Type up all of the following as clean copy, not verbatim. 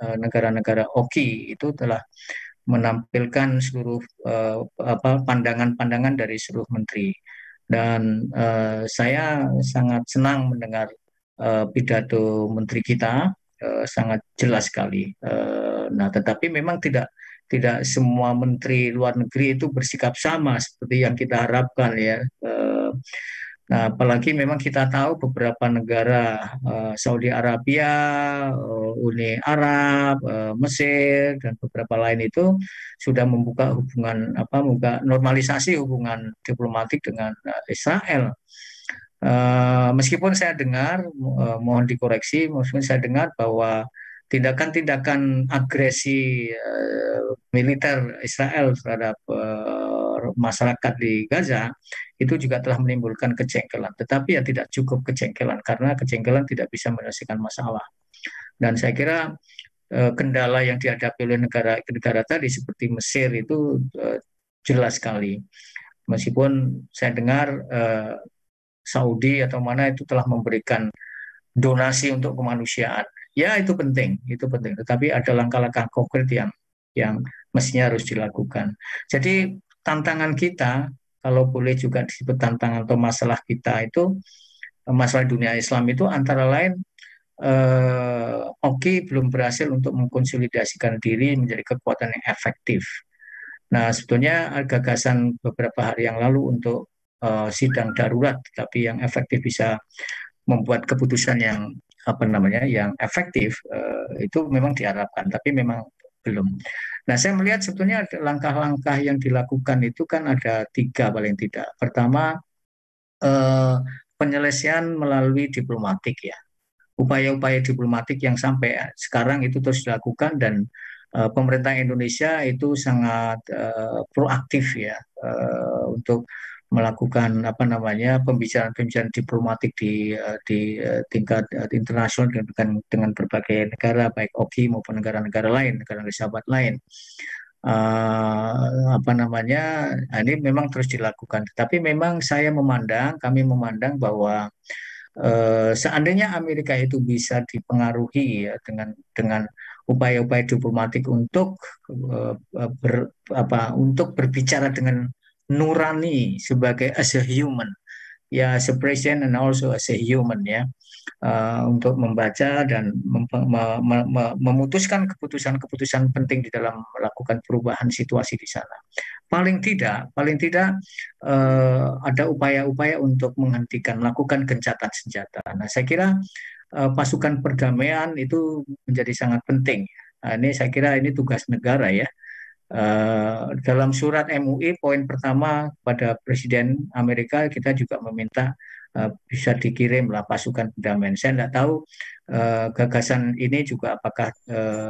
negara-negara OKI itu telah menampilkan seluruh pandangan-pandangan dari seluruh menteri. Dan saya sangat senang mendengar pidato menteri kita, sangat jelas sekali. Nah, tetapi memang tidak semua menteri luar negeri itu bersikap sama seperti yang kita harapkan ya. Nah, apalagi memang kita tahu beberapa negara, Saudi Arabia, Uni Arab, Mesir, dan beberapa lain itu sudah membuka hubungan membuka normalisasi hubungan diplomatik dengan Israel. Meskipun saya dengar, mohon dikoreksi, meskipun saya dengar bahwa tindakan-tindakan agresi militer Israel terhadap masyarakat di Gaza itu juga telah menimbulkan kejengkelan. Tetapi ya tidak cukup kejengkelan karena kejengkelan tidak bisa menyelesaikan masalah. Dan saya kira kendala yang dihadapi oleh negara tadi seperti Mesir itu jelas sekali. Meskipun saya dengar Saudi atau mana itu telah memberikan donasi untuk kemanusiaan. Ya itu penting, itu penting. Tetapi ada langkah-langkah konkret yang mestinya harus dilakukan. Jadi tantangan kita, kalau boleh juga disebut tantangan atau masalah kita itu, masalah dunia Islam itu antara lain Oki belum berhasil untuk mengkonsolidasikan diri menjadi kekuatan yang efektif. Nah, sebetulnya gagasan beberapa hari yang lalu untuk sidang darurat, tapi yang efektif bisa membuat keputusan yang yang efektif itu memang diharapkan, tapi memang belum. Nah, saya melihat sebetulnya langkah-langkah yang dilakukan itu kan ada tiga paling tidak. Pertama, eh, penyelesaian melalui diplomatik ya. Upaya-upaya diplomatik yang sampai sekarang itu terus dilakukan dan pemerintah Indonesia itu sangat proaktif ya untuk melakukan pembicaraan-pembicaraan diplomatik di tingkat internasional dengan berbagai negara baik OKI maupun negara-negara lain, negara-negara sahabat lain. Ini memang terus dilakukan. Tapi memang kami memandang bahwa seandainya Amerika itu bisa dipengaruhi ya dengan upaya-upaya diplomatik untuk untuk berbicara dengan nurani sebagai as a human, ya as a president and also as a human ya, untuk membaca dan memutuskan keputusan-keputusan penting di dalam melakukan perubahan situasi di sana. Paling tidak ada upaya-upaya untuk melakukan gencatan senjata. Nah, saya kira pasukan perdamaian itu menjadi sangat penting. Nah, ini saya kira ini tugas negara ya. Dalam surat MUI poin pertama pada Presiden Amerika kita juga meminta bisa dikirimlah pasukan perdamaian. Saya tidak tahu gagasan ini juga apakah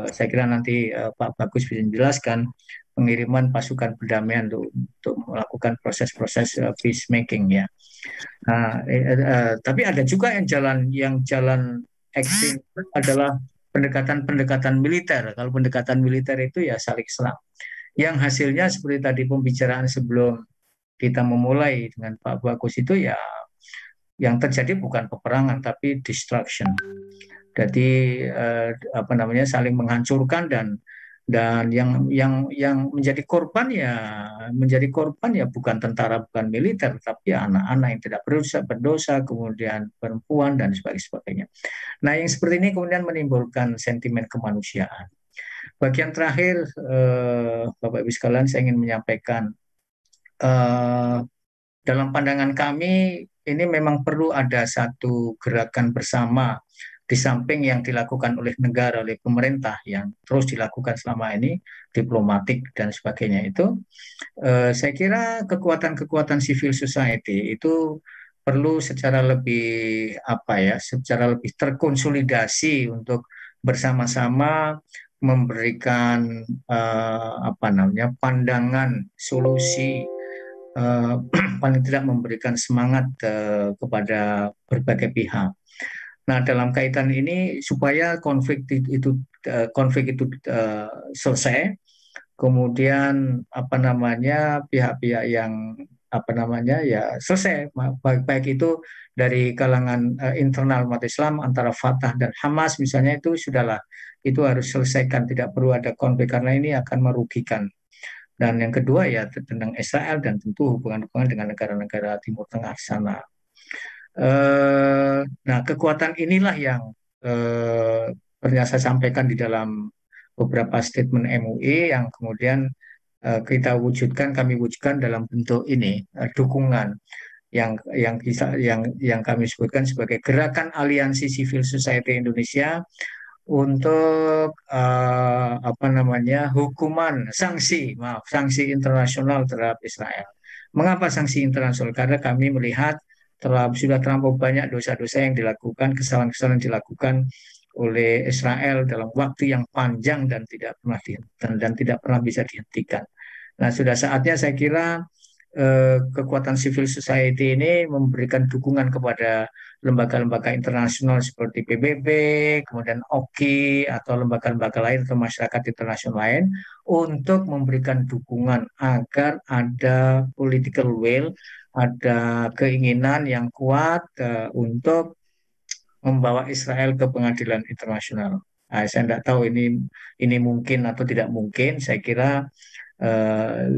saya kira nanti Pak Bagus bisa menjelaskan pengiriman pasukan perdamaian untuk melakukan proses-proses peacemaking ya. Nah, tapi ada juga yang jalan ekstrim adalah pendekatan-pendekatan militer. Kalau pendekatan militer itu ya saling serang. Yang hasilnya seperti tadi pembicaraan sebelum kita memulai dengan Pak Bagus itu ya yang terjadi bukan peperangan tapi destruction. Jadi saling menghancurkan dan yang menjadi korban ya bukan tentara bukan militer tapi ya anak-anak yang tidak berdosa kemudian perempuan dan sebagainya. Nah yang seperti ini kemudian menimbulkan sentimen kemanusiaan. Bagian terakhir Bapak Ibu sekalian saya ingin menyampaikan eh, dalam pandangan kami ini memang perlu ada satu gerakan bersama di samping yang dilakukan oleh negara, oleh pemerintah yang terus dilakukan selama ini, diplomatik dan sebagainya itu, saya kira kekuatan-kekuatan civil society itu perlu secara lebih terkonsolidasi untuk bersama-sama memberikan pandangan solusi, paling tidak memberikan semangat kepada berbagai pihak. Nah, dalam kaitan ini supaya konflik itu selesai, kemudian pihak-pihak yang ya selesai, baik itu dari kalangan internal umat Islam antara Fatah dan Hamas misalnya itu sudahlah itu harus selesaikan, tidak perlu ada konflik karena ini akan merugikan. Dan yang kedua ya tentang Israel dan tentu hubungan-hubungan dengan negara-negara Timur Tengah sana. Nah, kekuatan inilah yang pernah saya sampaikan di dalam beberapa statement MUI yang kemudian kami wujudkan dalam bentuk ini, dukungan yang kami sebutkan sebagai Gerakan Aliansi Civil Society Indonesia untuk sanksi internasional terhadap Israel. Mengapa sanksi internasional? Karena kami melihat sudah terlampau banyak dosa-dosa yang dilakukan, kesalahan-kesalahan yang dilakukan oleh Israel dalam waktu yang panjang dan tidak pernah bisa dihentikan. Nah, sudah saatnya saya kira kekuatan civil society ini memberikan dukungan kepada lembaga-lembaga internasional seperti PBB, kemudian OKI, atau lembaga-lembaga lain atau masyarakat internasional lain untuk memberikan dukungan agar ada political will, ada keinginan yang kuat untuk membawa Israel ke pengadilan internasional. Nah, saya tidak tahu ini mungkin atau tidak mungkin. Saya kira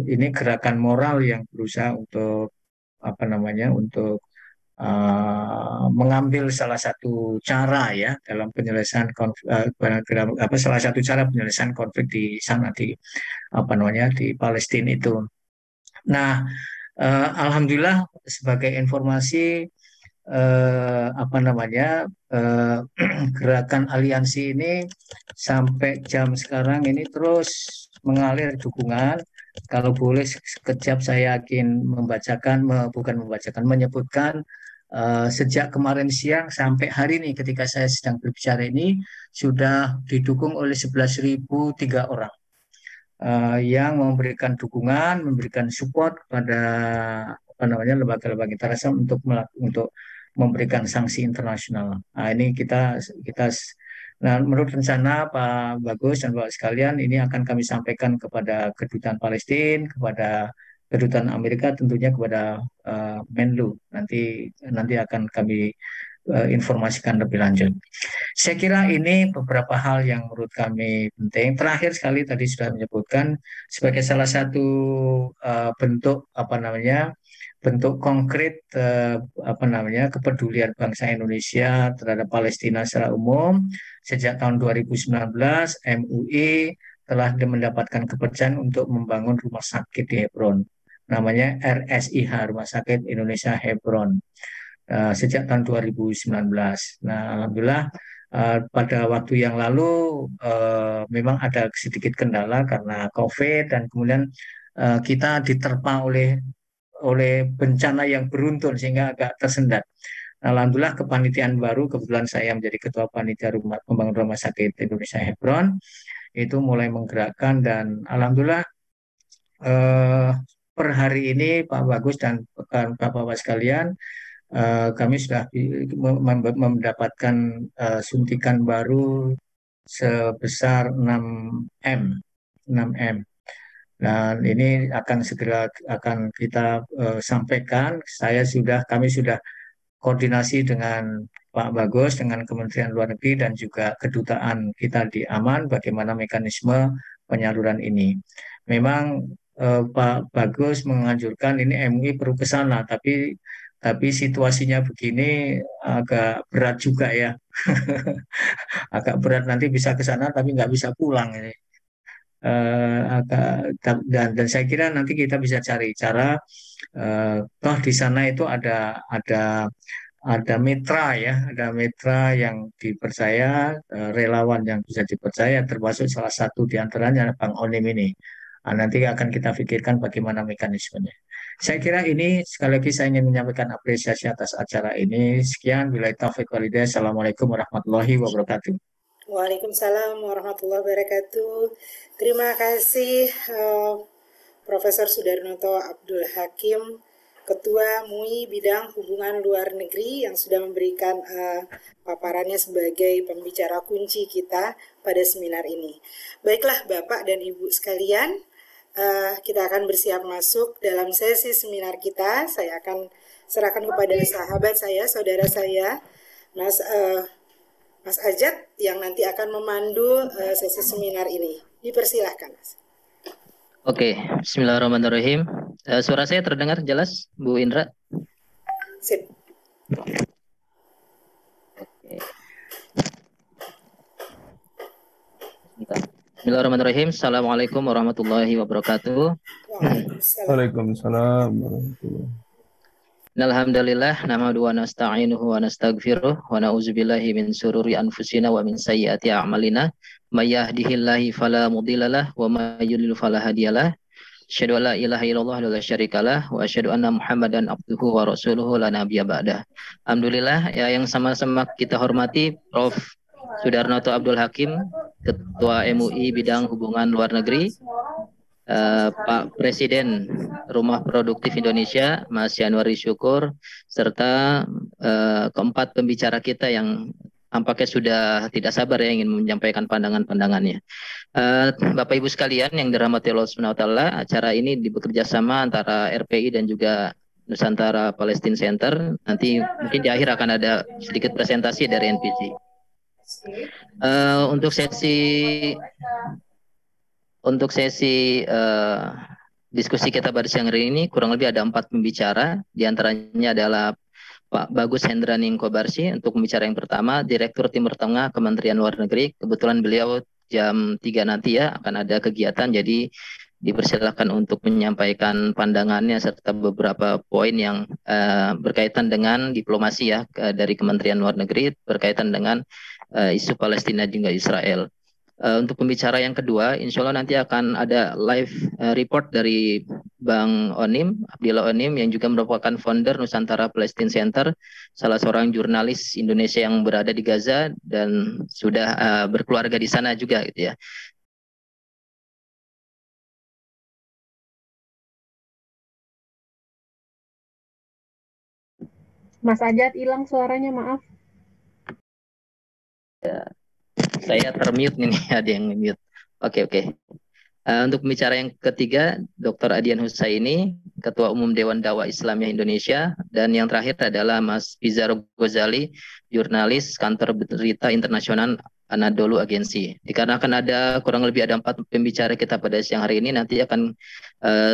ini gerakan moral yang berusaha untuk mengambil salah satu cara ya dalam penyelesaian salah satu cara penyelesaian konflik di sana di Palestina itu. Nah, alhamdulillah sebagai informasi eh, gerakan aliansi ini sampai jam sekarang ini terus mengalir dukungan. Kalau boleh sekejap saya akan menyebutkan sejak kemarin siang sampai hari ini ketika saya sedang berbicara ini sudah didukung oleh 11.003 orang yang memberikan dukungan, memberikan support kepada lembaga-lembaga internasional untuk memberikan sanksi internasional. Nah, ini kita Nah, menurut rencana Pak Bagus dan Bapak sekalian, ini akan kami sampaikan kepada kedutaan Palestina, kepada kedutaan Amerika, tentunya kepada Menlu. Nanti akan kami informasikan lebih lanjut. Saya kira ini beberapa hal yang menurut kami penting. Terakhir sekali tadi sudah menyebutkan sebagai salah satu bentuk konkret kepedulian bangsa Indonesia terhadap Palestina secara umum. Sejak tahun 2019 MUI telah mendapatkan kepercayaan untuk membangun rumah sakit di Hebron. Namanya RSIH, Rumah Sakit Indonesia Hebron, sejak tahun 2019. Nah, alhamdulillah pada waktu yang lalu memang ada sedikit kendala karena COVID dan kemudian kita diterpa oleh bencana yang beruntun sehingga agak tersendat. Nah, alhamdulillah kepanitiaan baru, kebetulan saya menjadi ketua panitia pembangunan rumah sakit Indonesia Hebron, itu mulai menggerakkan dan alhamdulillah eh, per hari ini Pak Bagus dan Bapak-Bapak sekalian, kami sudah mendapatkan suntikan baru sebesar 6M. 6M. Dan ini akan segera akan kita sampaikan. Kami sudah koordinasi dengan Pak Bagus, dengan Kementerian Luar Negeri dan juga kedutaan kita di Aman, bagaimana mekanisme penyaluran ini. Memang Pak Bagus menganjurkan ini MUI perlu ke sana, tapi situasinya begini agak berat juga ya. Agak berat nanti bisa ke sana tapi nggak bisa pulang ini. Dan saya kira nanti kita bisa cari cara toh di sana itu ada mitra ya, ada mitra yang dipercaya, relawan yang bisa dipercaya, termasuk salah satu di antaranya Bang Onim ini. Nah, nanti akan kita pikirkan bagaimana mekanismenya. Saya kira ini sekali lagi saya ingin menyampaikan apresiasi atas acara ini. Sekian, bila taufik walhidayah. Assalamualaikum warahmatullahi wabarakatuh. Waalaikumsalam warahmatullahi wabarakatuh. Terima kasih Profesor Sudarnoto Abdul Hakim, Ketua MUI Bidang Hubungan Luar Negeri yang sudah memberikan paparannya sebagai pembicara kunci kita pada seminar ini. Baiklah Bapak dan Ibu sekalian, kita akan bersiap masuk dalam sesi seminar kita. Saya akan serahkan kepada sahabat saya, saudara saya, Mas Mas Ajat yang nanti akan memandu sesi seminar ini. Dipersilahkan, Mas. Oke, Bismillahirrahmanirrahim. Suara saya terdengar jelas, Bu Indra? Sip. Oke. Bismillahirrahmanirrahim. Assalamualaikum warahmatullahi wabarakatuh. Waalaikumsalam. Waalaikumsalam warahmatullahi. Alhamdulillah, nahmadu wa nasta'inuhu wa nastaghfiruh wa na'udzubillahi min sururi anfusina wa min sayyiati a'malina. May yahdihillahu fala mudhillalah wa may yudlil fala hadiyalah. Asyhadu an la ilaha illallah wa la syarikalah wa asyhadu anna Muhammadan abduhu wa rasuluhu la nabiyya ba'dah. Alhamdulillah, ya, yang sama-sama kita hormati Prof. Sudarnoto Abdul Hakim, Ketua MUI Bidang Hubungan Luar Negeri, Pak Presiden Rumah Produktif Indonesia, Mas Yanwari Syukur, serta keempat pembicara kita yang tampaknya sudah tidak sabar ya ingin menyampaikan pandangan-pandangannya. Bapak Ibu sekalian yang dirahmati Allah Subhanahu wa taala, acara ini bekerja sama antara RPI dan juga Nusantara Palestine Center. Nanti mungkin di akhir akan ada sedikit presentasi dari NPC. Untuk sesi diskusi kita pada siang hari ini kurang lebih ada 4 pembicara, diantaranya adalah Pak Bagus Hendraning Kobarsi untuk pembicara yang pertama, Direktur Timur Tengah Kementerian Luar Negeri. Kebetulan beliau jam 3 nanti ya akan ada kegiatan, jadi dipersilakan untuk menyampaikan pandangannya serta beberapa poin yang berkaitan dengan diplomasi ya dari Kementerian Luar Negeri berkaitan dengan isu Palestina dan juga Israel. Untuk pembicara yang kedua, insya Allah nanti akan ada live report dari Bang Onim, Abdillah Onim, yang juga merupakan founder Nusantara Palestine Center, salah seorang jurnalis Indonesia yang berada di Gaza dan sudah berkeluarga di sana juga gitu ya. Mas Ajat hilang suaranya, maaf. Ya. Saya termute nih, ada yang mute. Oke. Untuk pembicara yang ketiga, Dr. Adian Husaini, Ketua Umum Dewan Dakwah Islamiyah Indonesia, dan yang terakhir adalah Mas Bizarro Ghazali, jurnalis kantor berita internasional Anadolu Agency. Dikarenakan kurang lebih ada 4 pembicara kita pada siang hari ini, nanti akan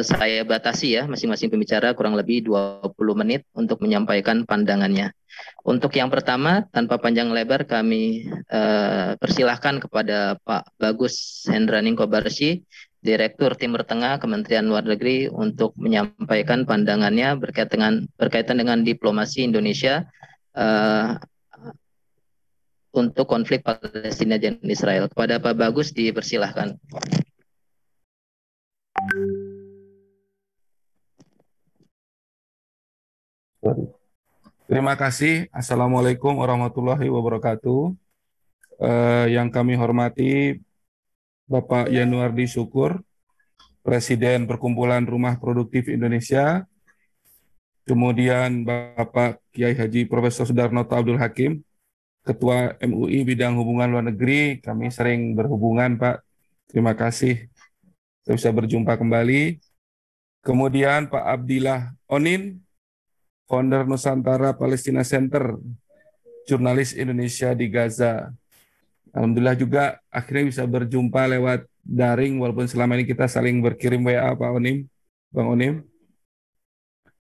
saya batasi ya, masing-masing pembicara kurang lebih 20 menit untuk menyampaikan pandangannya. Untuk yang pertama, tanpa panjang lebar kami persilahkan kepada Pak Bagus Hendraning Kobarsi, Direktur Timur Tengah Kementerian Luar Negeri untuk menyampaikan pandangannya berkaitan dengan diplomasi Indonesia untuk konflik Palestina dan Israel. Kepada Pak Bagus dipersilahkan. Terima kasih. Assalamualaikum warahmatullahi wabarakatuh. Yang kami hormati Bapak Yanwardi Syukur, Presiden Perkumpulan Rumah Produktif Indonesia, kemudian Bapak Kiai Haji Profesor Sudarnoto Abdul Hakim, Ketua MUI Bidang Hubungan Luar Negeri. Kami sering berhubungan, Pak. Terima kasih saya bisa berjumpa kembali. Kemudian Pak Abdillah Onin, founder Nusantara Palestina Center, jurnalis Indonesia di Gaza. Alhamdulillah juga akhirnya bisa berjumpa lewat daring, walaupun selama ini kita saling berkirim WA, Pak Onim, Bang Onim.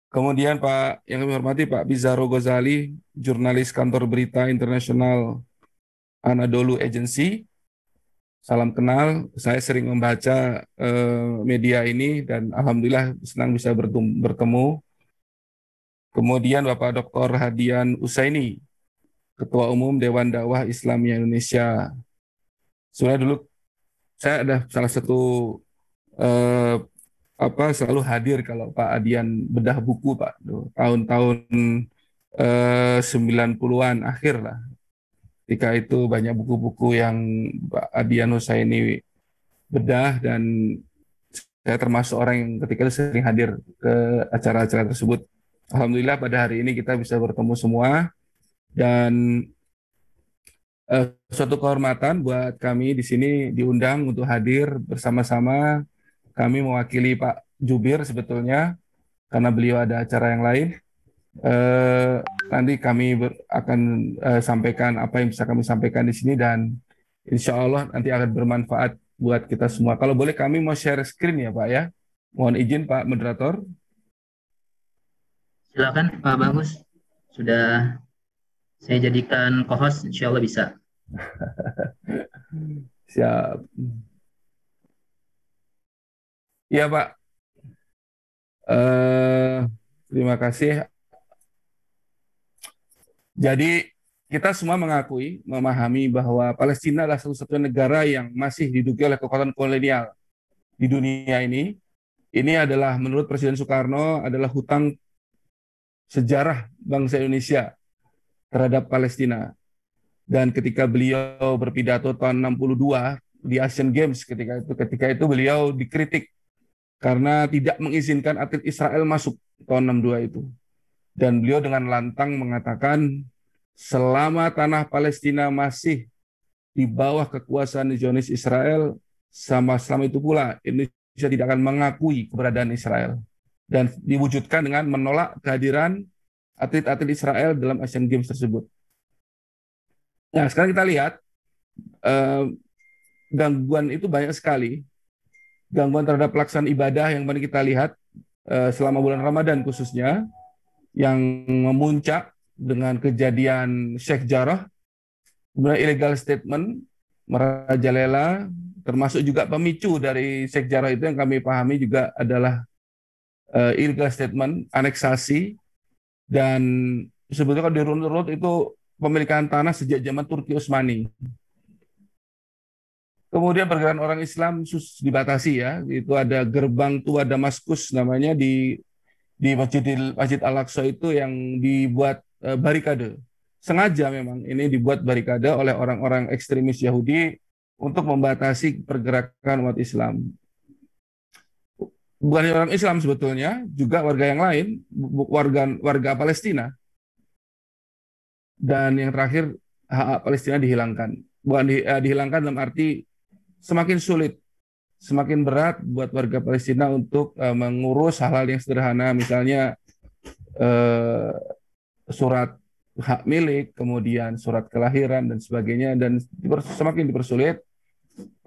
Kemudian Pak yang kami hormati Pak Bizarro Ghazali, jurnalis kantor berita internasional Anadolu Agency. Salam kenal, saya sering membaca media ini dan alhamdulillah senang bisa bertemu. Kemudian Bapak Dr. Hadian Usaini, Ketua Umum Dewan Dakwah Islamiyah Indonesia. Sebenarnya dulu saya ada salah satu selalu hadir kalau Pak Adian bedah buku, Pak, tahun-tahun 90-an akhir lah. Ketika itu banyak buku-buku yang Pak Adian Husaini bedah dan saya termasuk orang yang ketika itu sering hadir ke acara-acara tersebut. Alhamdulillah pada hari ini kita bisa bertemu semua dan suatu kehormatan buat kami di sini diundang untuk hadir bersama-sama. Kami mewakili Pak Jubir sebetulnya karena beliau ada acara yang lain Eh, Nanti kami akan sampaikan apa yang bisa kami sampaikan di sini dan insya Allah nanti akan bermanfaat buat kita semua. Kalau boleh kami mau share screen ya Pak ya. Mohon izin Pak Moderator. Silakan Pak Bagus. Sudah saya jadikan co-host, insya Allah bisa. Siap. Iya Pak. Eh, Terima kasih. Jadi kita semua mengakui, memahami bahwa Palestina adalah satu-satunya negara yang masih diduduki oleh kekuatan kolonial di dunia ini. Ini adalah menurut Presiden Soekarno adalah hutang sejarah bangsa Indonesia terhadap Palestina. Dan ketika beliau berpidato tahun 62 di Asian Games ketika itu beliau dikritik karena tidak mengizinkan atlet Israel masuk tahun 62 itu. Dan beliau dengan lantang mengatakan selama tanah Palestina masih di bawah kekuasaan Zionis Israel, selama itu pula Indonesia tidak akan mengakui keberadaan Israel. Dan diwujudkan dengan menolak kehadiran atlet-atlet Israel dalam Asian Games tersebut. Nah, sekarang kita lihat gangguan itu banyak sekali. Gangguan terhadap pelaksanaan ibadah yang paling kita lihat selama bulan Ramadan khususnya, yang memuncak dengan kejadian Sheikh Jarrah, kemudian illegal statement, merajalela, termasuk juga pemicu dari Sheikh Jarrah itu yang kami pahami juga adalah illegal statement, aneksasi, dan sebetulnya kalau dirunut-runut itu pemilikan tanah sejak zaman Turki Utsmani. Kemudian pergerakan orang Islam dibatasi ya, itu ada gerbang tua Damaskus namanya di Masjid Al-Aqsa itu yang dibuat barikade. Sengaja memang ini dibuat barikade oleh orang-orang ekstremis Yahudi untuk membatasi pergerakan umat Islam. Bukan orang Islam sebetulnya, juga warga yang lain, warga Palestina. Dan yang terakhir, hak Palestina dihilangkan. Bukan dihilangkan dalam arti semakin sulit, semakin berat buat warga Palestina untuk mengurus hal-hal yang sederhana, misalnya surat hak milik, kemudian surat kelahiran dan sebagainya, dan semakin dipersulit,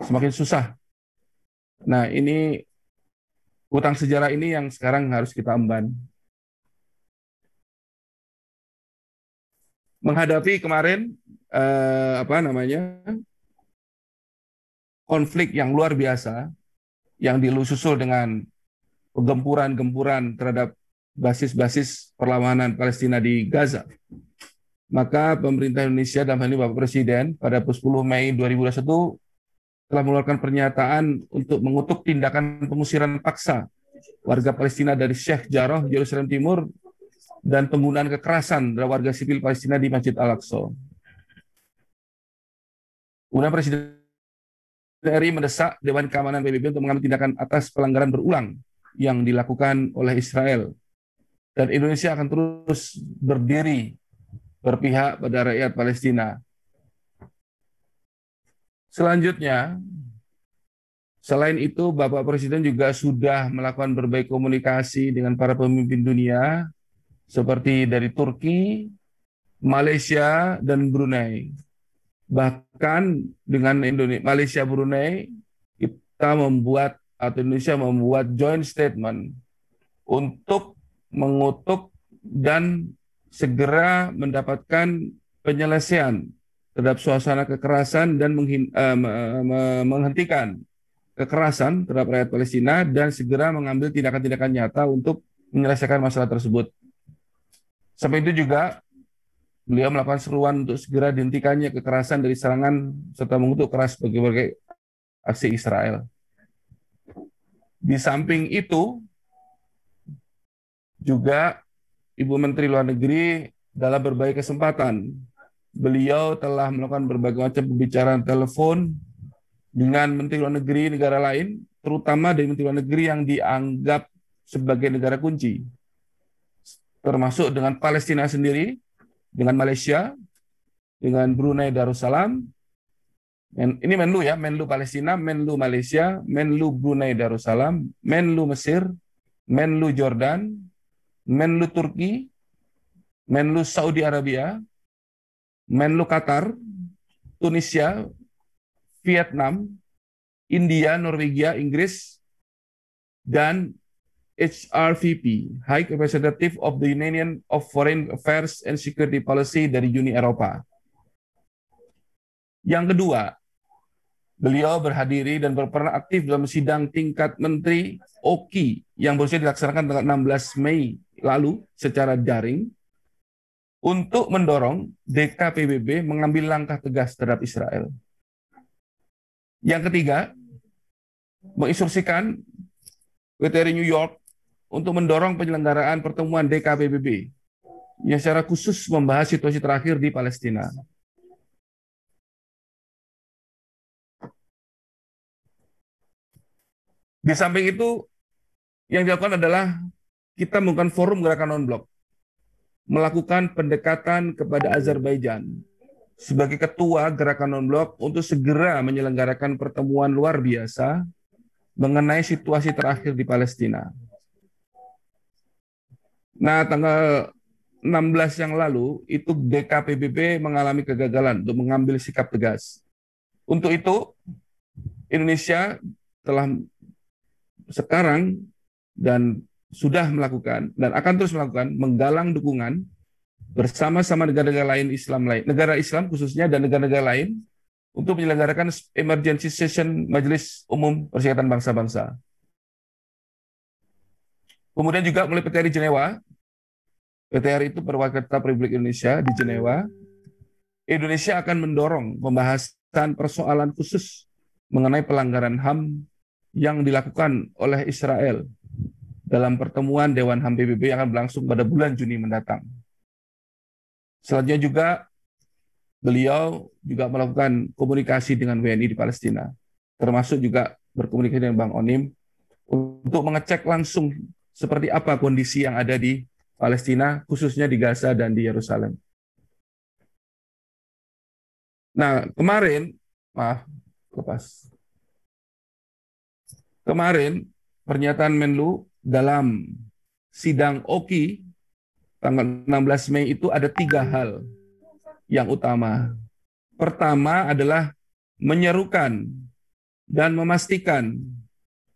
semakin susah. Nah, ini hutang sejarah ini yang sekarang harus kita emban. Menghadapi kemarin konflik yang luar biasa yang disusul dengan gempuran terhadap basis-basis perlawanan Palestina di Gaza. Maka pemerintah Indonesia dalam hal ini Bapak Presiden pada 10 Mei 2021 telah mengeluarkan pernyataan untuk mengutuk tindakan pengusiran paksa warga Palestina dari Sheikh Jarrah, Yerusalem Timur, dan penggunaan kekerasan terhadap warga sipil Palestina di Masjid Al-Aqsa. Kemudian Presiden RI mendesak Dewan Keamanan PBB untuk mengambil tindakan atas pelanggaran berulang yang dilakukan oleh Israel. Dan Indonesia akan terus berdiri berpihak pada rakyat Palestina. Selanjutnya, selain itu Bapak Presiden juga sudah melakukan berbagai komunikasi dengan para pemimpin dunia seperti dari Turki, Malaysia, dan Brunei. Bahkan dengan Malaysia, Brunei, Indonesia membuat joint statement untuk mengutuk dan segera mendapatkan penyelesaian terhadap suasana kekerasan dan menghentikan kekerasan terhadap rakyat Palestina dan segera mengambil tindakan-tindakan nyata untuk menyelesaikan masalah tersebut. Sampai itu juga beliau melakukan seruan untuk segera dihentikannya kekerasan dari serangan serta mengutuk keras berbagai aksi Israel. Di samping itu juga Ibu Menteri Luar Negeri dalam berbagai kesempatan beliau telah melakukan berbagai macam pembicaraan telepon dengan Menteri Luar Negeri negara lain, terutama dari Menteri Luar Negeri yang dianggap sebagai negara kunci, termasuk dengan Palestina sendiri, dengan Malaysia, dengan Brunei Darussalam. Ini Menlu ya, Menlu Palestina, Menlu Malaysia, Menlu Brunei Darussalam, Menlu Mesir, Menlu Jordan, Menlu Turki, Menlu Saudi Arabia, Menlu Qatar, Tunisia, Vietnam, India, Norwegia, Inggris, dan HRVP, High Representative of the Union of Foreign Affairs and Security Policy dari Uni Eropa. Yang kedua, beliau berhadiri dan berperan aktif dalam sidang tingkat menteri OKI yang baru saja dilaksanakan tanggal 16 Mei lalu secara daring untuk mendorong DKPBB mengambil langkah tegas terhadap Israel. Yang ketiga, menginstruksikan WTRI New York untuk mendorong penyelenggaraan pertemuan DKPBB yang secara khusus membahas situasi terakhir di Palestina. Di samping itu, yang dilakukan adalah kita melakukan forum gerakan non-blok, melakukan pendekatan kepada Azerbaijan sebagai ketua gerakan non-blok untuk segera menyelenggarakan pertemuan luar biasa mengenai situasi terakhir di Palestina. Nah, tanggal 16 yang lalu, itu DKPBB mengalami kegagalan untuk mengambil sikap tegas. Untuk itu, Indonesia telah sekarang dan sudah melakukan dan akan terus melakukan menggalang dukungan bersama-sama negara-negara negara Islam khususnya dan negara-negara lain untuk menyelenggarakan emergency session Majelis Umum Perserikatan Bangsa-Bangsa. Kemudian juga melalui PTRI Jenewa, PTRI itu perwakilan tetap Republik Indonesia di Jenewa, Indonesia akan mendorong pembahasan persoalan khusus mengenai pelanggaran HAM yang dilakukan oleh Israel dalam pertemuan Dewan HAM PBB yang akan berlangsung pada bulan Juni mendatang. Selanjutnya juga beliau juga melakukan komunikasi dengan WNI di Palestina, termasuk juga berkomunikasi dengan Bang Onim untuk mengecek langsung seperti apa kondisi yang ada di Palestina, khususnya di Gaza dan di Yerusalem. Nah, kemarin pernyataan Menlu dalam sidang OKI tanggal 16 Mei itu ada 3 hal yang utama. Pertama adalah menyerukan dan memastikan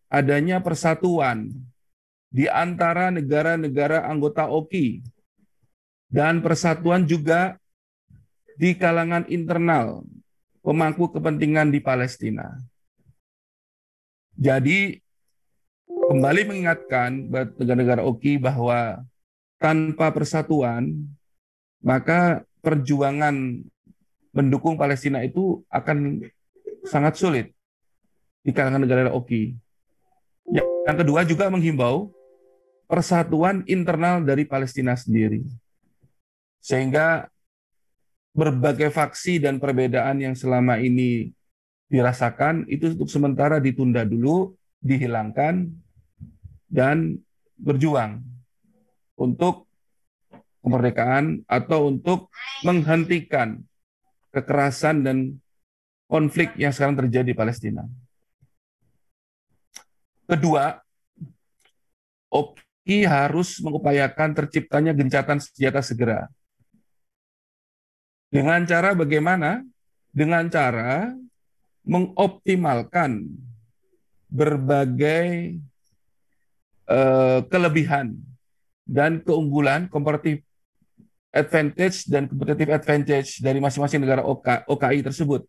adanya persatuan di antara negara-negara anggota OKI dan persatuan juga di kalangan internal pemangku kepentingan di Palestina. Jadi kembali mengingatkan negara-negara OKI bahwa tanpa persatuan maka perjuangan mendukung Palestina itu akan sangat sulit di kalangan negara OKI. Yang kedua juga menghimbau persatuan internal dari Palestina sendiri. Sehingga berbagai faksi dan perbedaan yang selama ini dirasakan itu untuk sementara ditunda dulu, dihilangkan, dan berjuang untuk kemerdekaan atau untuk menghentikan kekerasan dan konflik yang sekarang terjadi di Palestina. Kedua, OKI harus mengupayakan terciptanya gencatan senjata segera. Dengan cara bagaimana? Dengan cara mengoptimalkan berbagai kelebihan dan keunggulan comparative advantage dan competitive advantage dari masing-masing negara OKI tersebut.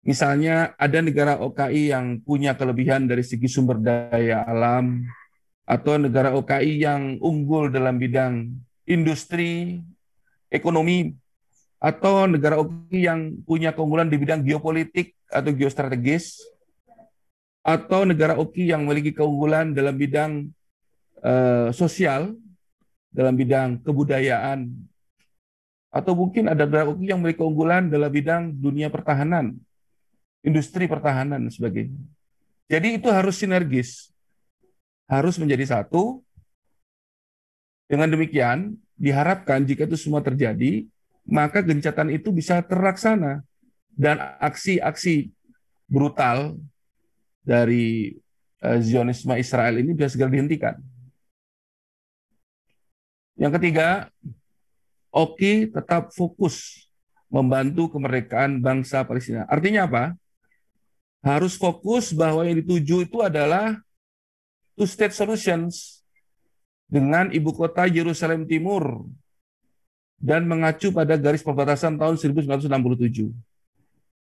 Misalnya ada negara OKI yang punya kelebihan dari segi sumber daya alam, atau negara OKI yang unggul dalam bidang industri, ekonomi, atau negara OKI yang punya keunggulan di bidang geopolitik atau geostrategis, atau negara OKI yang memiliki keunggulan dalam bidang sosial, dalam bidang kebudayaan, atau mungkin ada negara OKI yang memiliki keunggulan dalam bidang dunia pertahanan, industri pertahanan dan sebagainya. Jadi itu harus sinergis, harus menjadi satu. Dengan demikian, diharapkan jika itu semua terjadi, maka gencatan itu bisa terlaksana dan aksi-aksi brutal dari Zionisme Israel ini bisa segera dihentikan. Yang ketiga, Oki tetap fokus membantu kemerdekaan bangsa Palestina. Artinya apa? Harus fokus bahwa yang dituju itu adalah two-state solutions dengan ibu kota Yerusalem Timur dan mengacu pada garis perbatasan tahun 1967.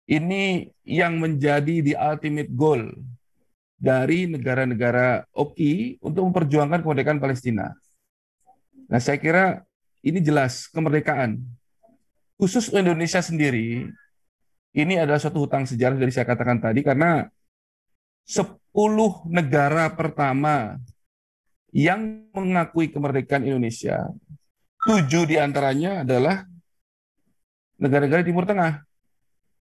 Ini yang menjadi the ultimate goal dari negara-negara Oki untuk memperjuangkan kemerdekaan Palestina. Nah, saya kira ini jelas kemerdekaan. Khusus Indonesia sendiri, ini adalah suatu hutang sejarah dari saya katakan tadi, karena 10 negara pertama yang mengakui kemerdekaan Indonesia, 7 diantaranya adalah negara-negara Timur Tengah.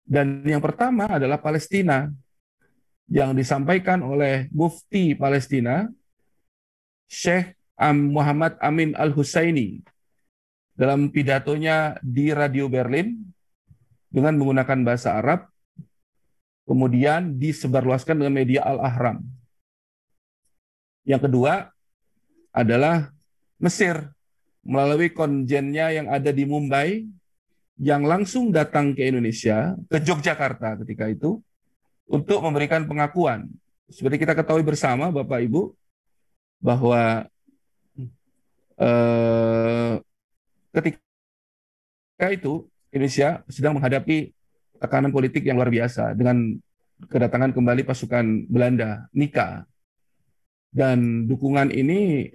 Dan yang pertama adalah Palestina, yang disampaikan oleh Mufti Palestina, Syekh Muhammad Amin Al-Husaini, dalam pidatonya di Radio Berlin dengan menggunakan bahasa Arab, kemudian disebarluaskan dengan media Al-Ahram. Yang kedua adalah Mesir, melalui konjennya yang ada di Mumbai, yang langsung datang ke Indonesia, ke Yogyakarta ketika itu, untuk memberikan pengakuan. Seperti kita ketahui bersama, Bapak Ibu, bahwa ketika itu Indonesia sedang menghadapi tekanan politik yang luar biasa dengan kedatangan kembali pasukan Belanda, Nika. Dan dukungan ini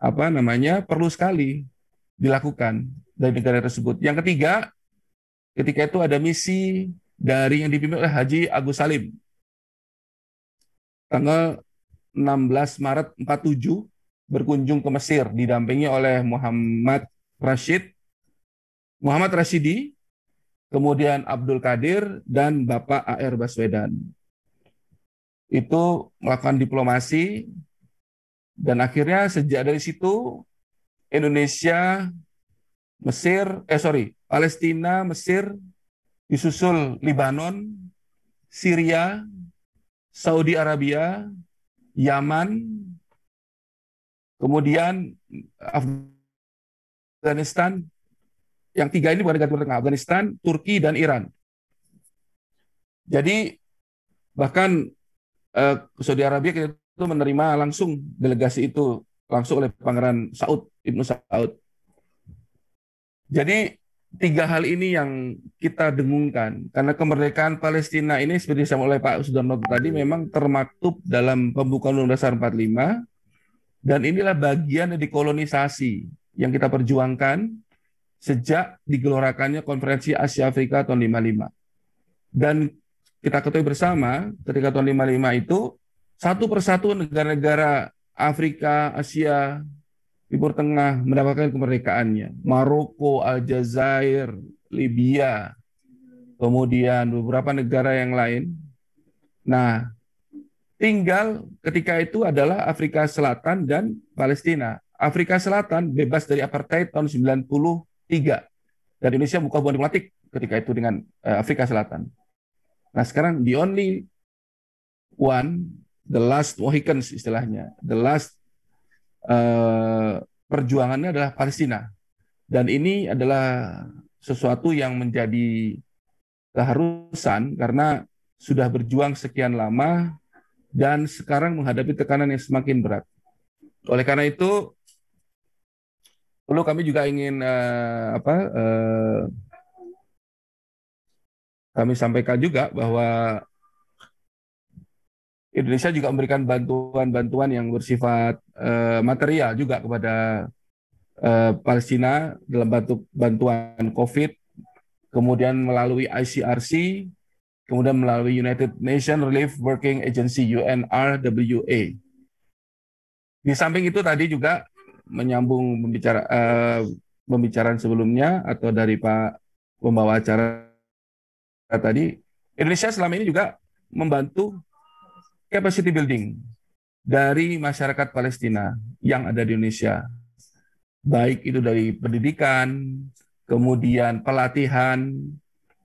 perlu sekali dilakukan dari negara tersebut. Yang ketiga, ketika itu ada misi dari yang dipimpin oleh Haji Agus Salim. Tanggal 16 Maret 47 berkunjung ke Mesir didampingi oleh Muhammad Rashidi, kemudian Abdul Qadir dan Bapak A.R. Baswedan. Itu melakukan diplomasi dan akhirnya sejak dari situ Indonesia, Palestina, Mesir, disusul Libanon, Syria, Saudi Arabia, Yaman, kemudian Afghanistan. Yang tiga ini bukan negara Timur Tengah, Afghanistan, Turki, dan Iran. Jadi bahkan Saudi Arabia itu menerima langsung delegasi itu langsung oleh Pangeran Ibnu Saud. Jadi tiga hal ini yang kita dengungkan, karena kemerdekaan Palestina ini seperti disampaikan oleh Pak Sudarno tadi memang termaktub dalam pembukaan Undang-Undang Dasar 45, dan inilah bagian dari kolonisasi yang kita perjuangkan sejak digelorakannya Konferensi Asia Afrika tahun 55. Dan kita ketahui bersama ketika tahun 55 itu satu persatu negara-negara Afrika, Asia, Timur Tengah mendapatkan kemerdekaannya. Maroko, Aljazair, Libya, kemudian beberapa negara yang lain. Nah, tinggal ketika itu adalah Afrika Selatan dan Palestina. Afrika Selatan bebas dari apartheid tahun 93. Dan Indonesia buka hubungan diplomatik ketika itu dengan Afrika Selatan. Nah, sekarang the only one, the last Mohicans istilahnya, the last perjuangannya adalah Palestina. Dan ini adalah sesuatu yang menjadi keharusan karena sudah berjuang sekian lama dan sekarang menghadapi tekanan yang semakin berat. Oleh karena itu, perlu kami juga ingin kami sampaikan juga bahwa Indonesia juga memberikan bantuan-bantuan yang bersifat material juga kepada Palestina dalam bentuk bantuan COVID, kemudian melalui ICRC, kemudian melalui United Nations Relief Working Agency UNRWA. Di samping itu tadi juga menyambung pembicaraan sebelumnya atau dari Pak pembawa acara tadi, Indonesia selama ini juga membantu capacity building dari masyarakat Palestina yang ada di Indonesia. Baik itu dari pendidikan, kemudian pelatihan,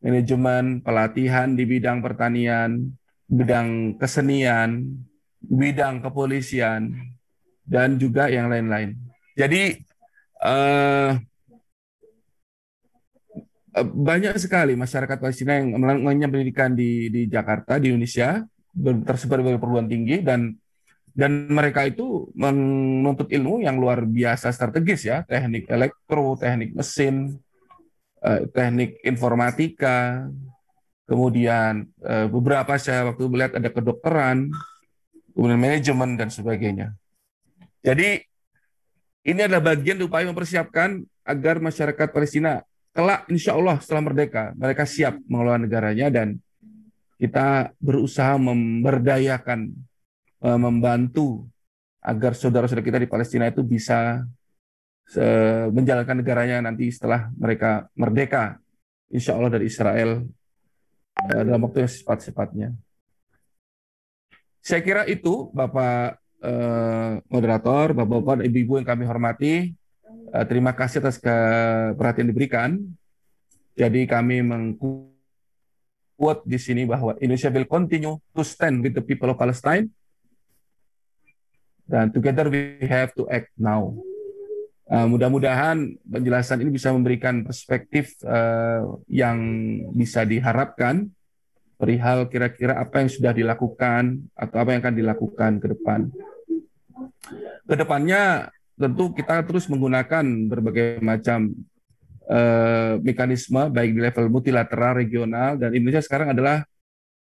manajemen, pelatihan di bidang pertanian, bidang kesenian, bidang kepolisian, dan juga yang lain-lain. Jadi banyak sekali masyarakat Palestina yang mengenyam pendidikan di Jakarta, di Indonesia, tersebar di perguruan tinggi, dan mereka itu menuntut ilmu yang luar biasa strategis ya, teknik elektro, teknik mesin, teknik informatika, kemudian beberapa saya waktu melihat ada kedokteran, kemudian manajemen dan sebagainya. Jadi ini adalah bagian upaya mempersiapkan agar masyarakat Palestina kelak insya Allah setelah merdeka, mereka siap mengelola negaranya, dan kita berusaha memberdayakan, membantu agar saudara-saudara kita di Palestina itu bisa menjalankan negaranya nanti setelah mereka merdeka, insya Allah dari Israel dalam waktu yang cepat-cepatnya. Saya kira itu Bapak moderator, Bapak-Bapak, Ibu-Ibu yang kami hormati, terima kasih atas perhatian diberikan. Jadi kami mengquote di sini bahwa Indonesia will continue to stand with the people of Palestine, dan together we have to act now. Mudah-mudahan penjelasan ini bisa memberikan perspektif yang bisa diharapkan perihal kira-kira apa yang sudah dilakukan atau apa yang akan dilakukan ke depan. Kedepannya tentu kita terus menggunakan berbagai macam mekanisme baik di level multilateral, regional, dan Indonesia sekarang adalah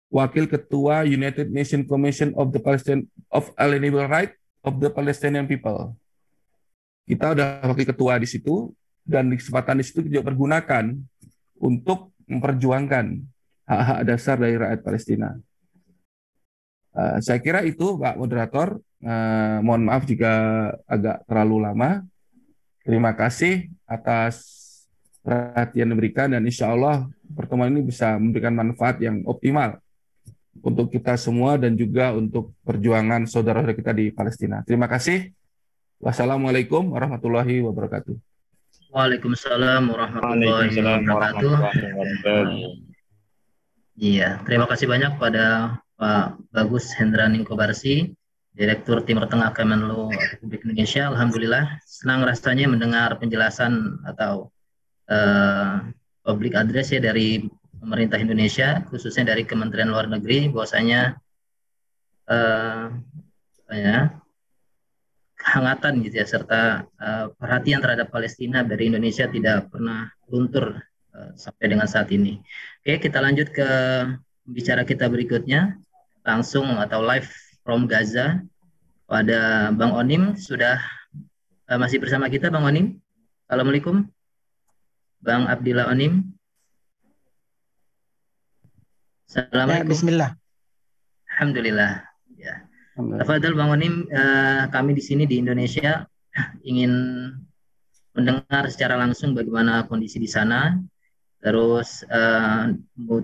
Wakil Ketua United Nations Commission of the Palestine of Alienable Right of the Palestinian People. Kita udah wakil ketua di situ, dan di kesempatan di situ juga pergunakan untuk memperjuangkan hak-hak dasar dari rakyat Palestina. Saya kira itu Pak Moderator. Mohon maaf jika agak terlalu lama. Terima kasih atas perhatian diberikan, dan insya Allah pertemuan ini bisa memberikan manfaat yang optimal untuk kita semua dan juga untuk perjuangan saudara-saudara kita di Palestina. Terima kasih. Wassalamualaikum warahmatullahi wabarakatuh. Waalaikumsalam warahmatullahi wabarakatuh. Iya, terima kasih banyak pada Pak Bagus Hendra Ningkobarsi, Direktur Timur Tengah Kemenlu Republik Indonesia. Alhamdulillah, senang rasanya mendengar penjelasan atau public address ya dari pemerintah Indonesia, khususnya dari Kementerian Luar Negeri, bahwasanya kehangatan gitu ya, serta perhatian terhadap Palestina dari Indonesia tidak pernah luntur sampai dengan saat ini. Oke, kita lanjut ke bicara kita berikutnya, langsung atau live from Gaza. Pada Bang Onim sudah masih bersama kita, Bang Onim. Assalamualaikum, Bang Abdillah Onim. Assalamualaikum. Ya, bismillah. Alhamdulillah. Ya. Tafadhal Bang Onim, kami di sini di Indonesia ingin mendengar secara langsung bagaimana kondisi di sana. Terus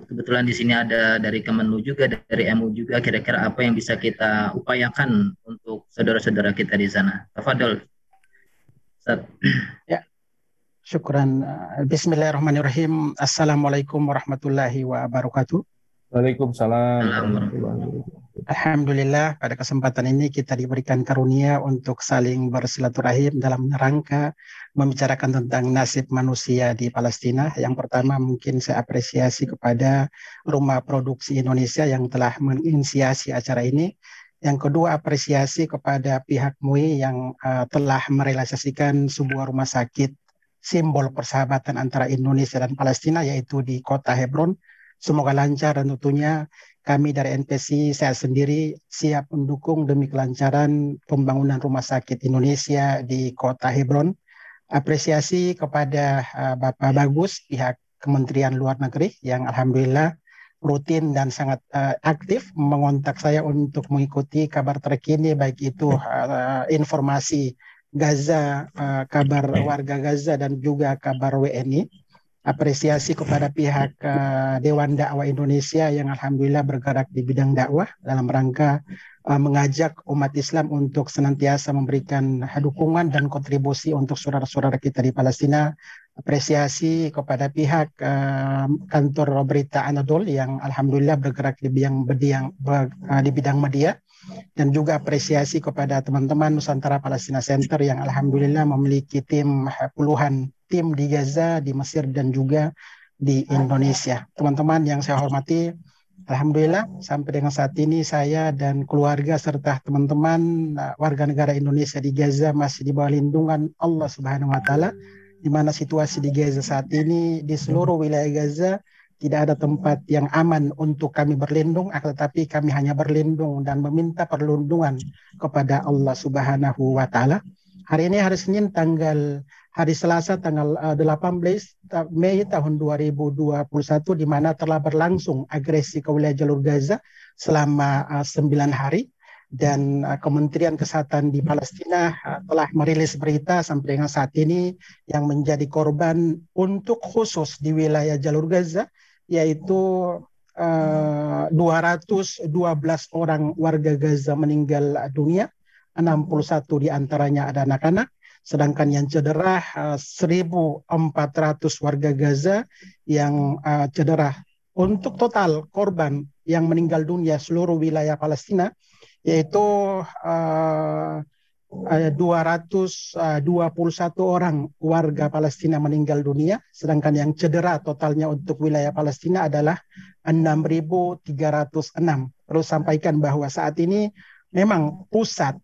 kebetulan di sini ada dari Kemenlu juga, dari MU juga, kira-kira apa yang bisa kita upayakan untuk saudara-saudara kita di sana. Tafadhal. Ya. Syukran. Bismillahirrahmanirrahim. Assalamualaikum warahmatullahi wabarakatuh. Waalaikumsalam. Alhamdulillah, pada kesempatan ini kita diberikan karunia untuk saling bersilaturahim dalam rangka membicarakan tentang nasib manusia di Palestina. Yang pertama mungkin saya apresiasi kepada Rumah Produksi Indonesia yang telah menginisiasi acara ini. Yang kedua, apresiasi kepada pihak MUI yang telah merealisasikan sebuah rumah sakit simbol persahabatan antara Indonesia dan Palestina, yaitu di kota Hebron. Semoga lancar, dan tentunya kami dari NPC, saya sendiri siap mendukung demi kelancaran pembangunan rumah sakit Indonesia di kota Hebron. Apresiasi kepada Bapak Bagus, pihak Kementerian Luar Negeri yang alhamdulillah rutin dan sangat aktif mengontak saya untuk mengikuti kabar terkini, baik itu informasi Gaza, kabar warga Gaza, dan juga kabar WNI. Apresiasi kepada pihak Dewan Dakwah Indonesia yang alhamdulillah bergerak di bidang dakwah dalam rangka mengajak umat Islam untuk senantiasa memberikan dukungan dan kontribusi untuk saudara-saudara kita di Palestina. Apresiasi kepada pihak kantor berita Anadolu yang alhamdulillah bergerak di bidang media, dan juga apresiasi kepada teman-teman Nusantara Palestina Center yang alhamdulillah memiliki puluhan tim di Gaza, di Mesir, dan juga di Indonesia. Teman-teman yang saya hormati, alhamdulillah sampai dengan saat ini saya dan keluarga serta teman-teman warga negara Indonesia di Gaza masih di bawah lindungan Allah Subhanahu wa taala, di mana situasi di Gaza saat ini di seluruh wilayah Gaza tidak ada tempat yang aman untuk kami berlindung, tetapi kami hanya berlindung dan meminta perlindungan kepada Allah Subhanahu wa taala. Hari ini hari Senin hari Selasa tanggal 18 Mei tahun 2021, di mana telah berlangsung agresi ke wilayah jalur Gaza selama 9 hari, dan Kementerian Kesehatan di Palestina telah merilis berita sampai dengan saat ini yang menjadi korban untuk khusus di wilayah jalur Gaza, yaitu 212 orang warga Gaza meninggal dunia, 61 diantaranya ada anak-anak, sedangkan yang cedera 1.400 warga Gaza yang cedera. Untuk total korban yang meninggal dunia seluruh wilayah Palestina yaitu 221 orang warga Palestina meninggal dunia, sedangkan yang cedera totalnya untuk wilayah Palestina adalah 6.306. Perlu sampaikan bahwa saat ini memang pusat